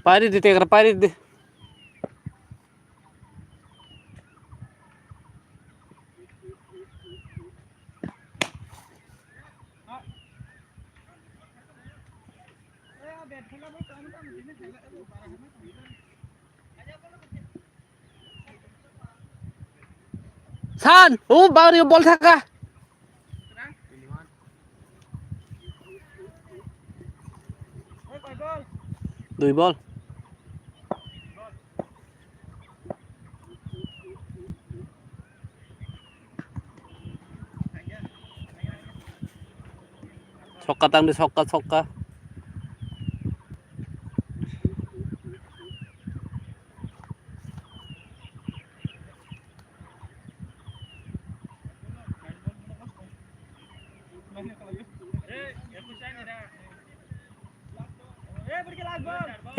Pari di tegar pari di. San, baru bol thaka. 2 ball. Sokka tang di sokka.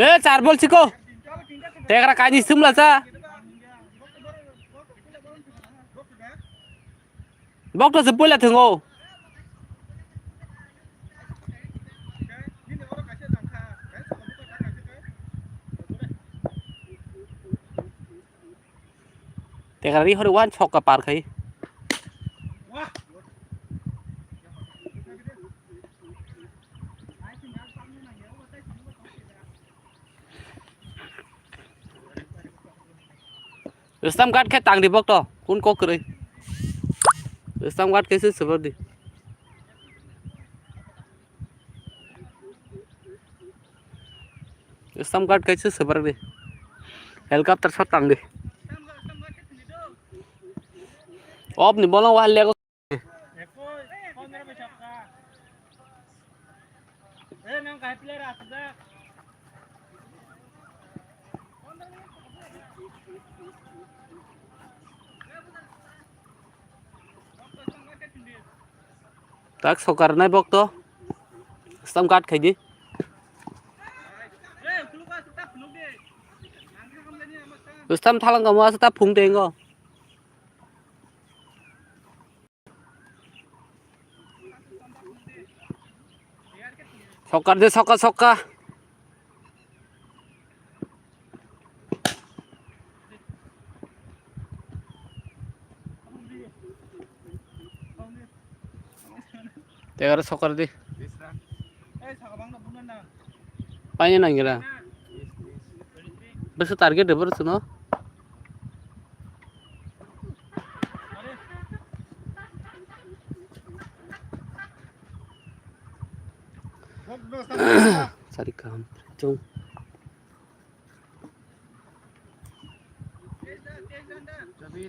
Eh, 4 ball siko. Tegar kaji simla sa. Bok to sepula thungo. Tegar ri hori wan sokka par khai. Stam gat khai tang di bok to. Kun kok kre. Stam gat khai se sebar di. Stam gat khai se sebar di. Helicopter shot tang di. Op ni bola wal lego. Tak sokar nai bok to. Stam gat khai di. Stam thalang ka mo asa ta phung teng ko. Sokar de sokka. Tegar sokar di. Paine nangira. Besu target de beru no. Sari kam. Chung.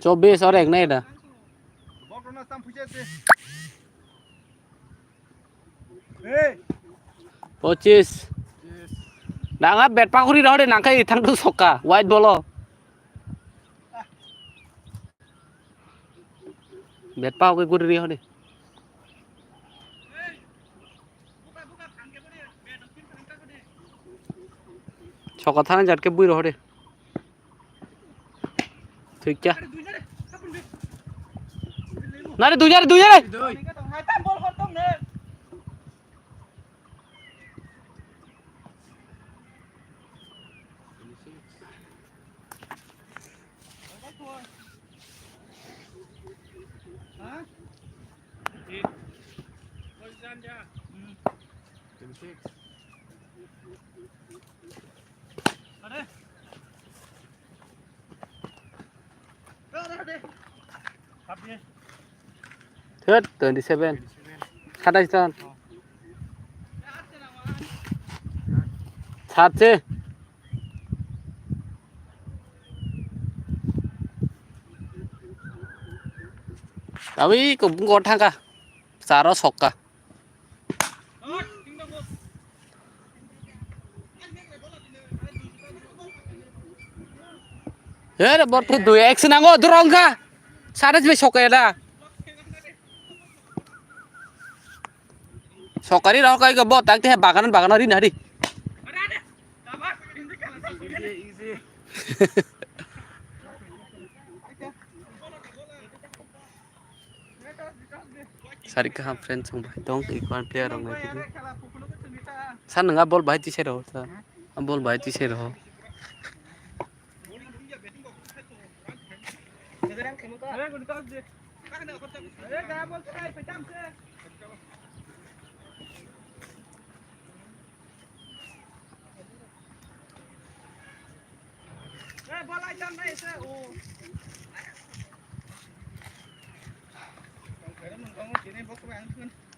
Chobis और एक नहीं था 25 Nangap bet pakuri dah deh nangkai thang tu soka white ball bet pakuri guri dah deh soka thang jat ke bui dah deh ठीक क्या नारे दूजा Third 27 28 ton सात से अभी गोठा का सारा सोका ये बर्थ दो एक्स नांगो दुरंगा सारे में सोका ना सोकारी रहो कहीं का बहुत ताकते हैं बागान और इन हरी Sari ka friends ng bahay dong ikwan player ang natin. San nga ball bahay ti sero sa. Ang ball bahay ti sero.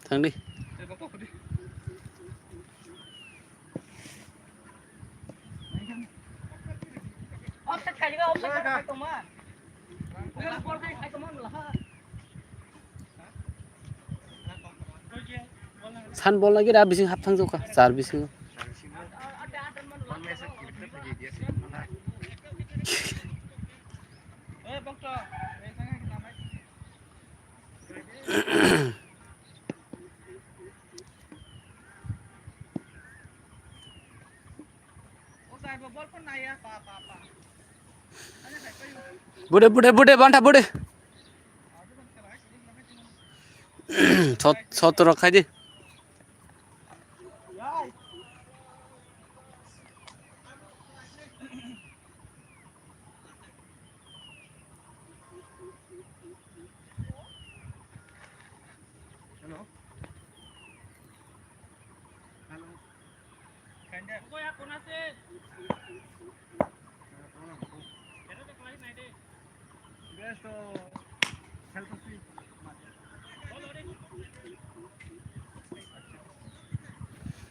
Thằng đi. San ball lagi dah bising hap thang joka. Sar bising. Bude bude bude banta bude. Sot रखा जी.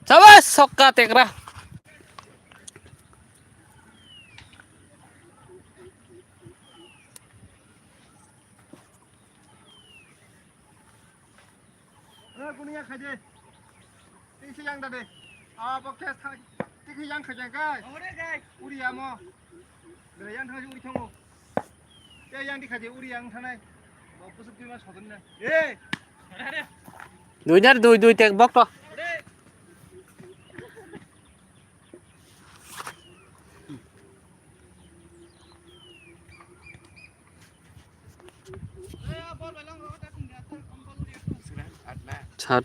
Coba soka tekra. Kunia kaje. Tisi yang tadi. Podcast tisi yang kaje guys. Uri amo. Dari yang tadi uri kamu. Yang di kaje uri yang tanai. Pusuk di mas hodonnya. Dui tek bok to. Chat.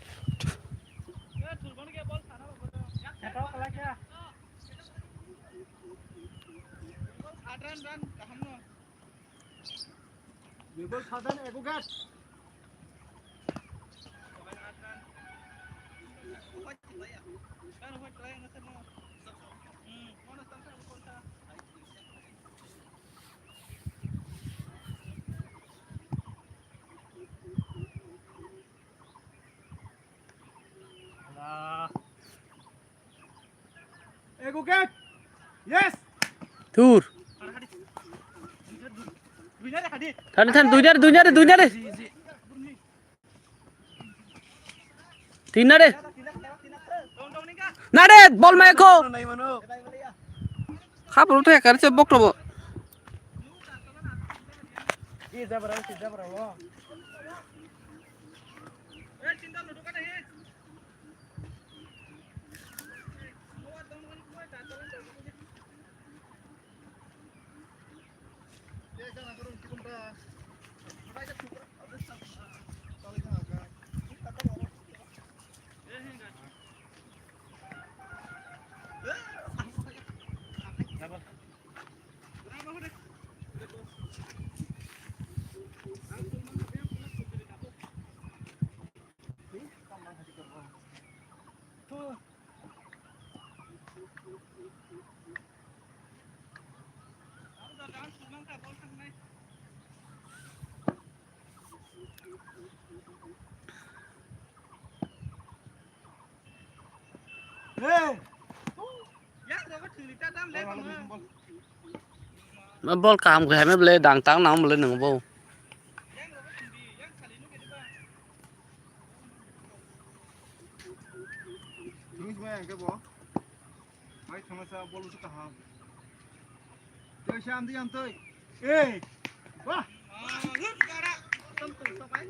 Bebel sadan ego gas. Ego gas. Yes. Tur. Than dunia deh. Tina deh. Nah deh, ball meko. Kap lu tuh ya karena cebok loh. Mà bol cam cái mấy bê đằng táng nóng lên đừng vô. Chơi xem đi ăn tươi. Ê, quá. Tâm tử sao vậy?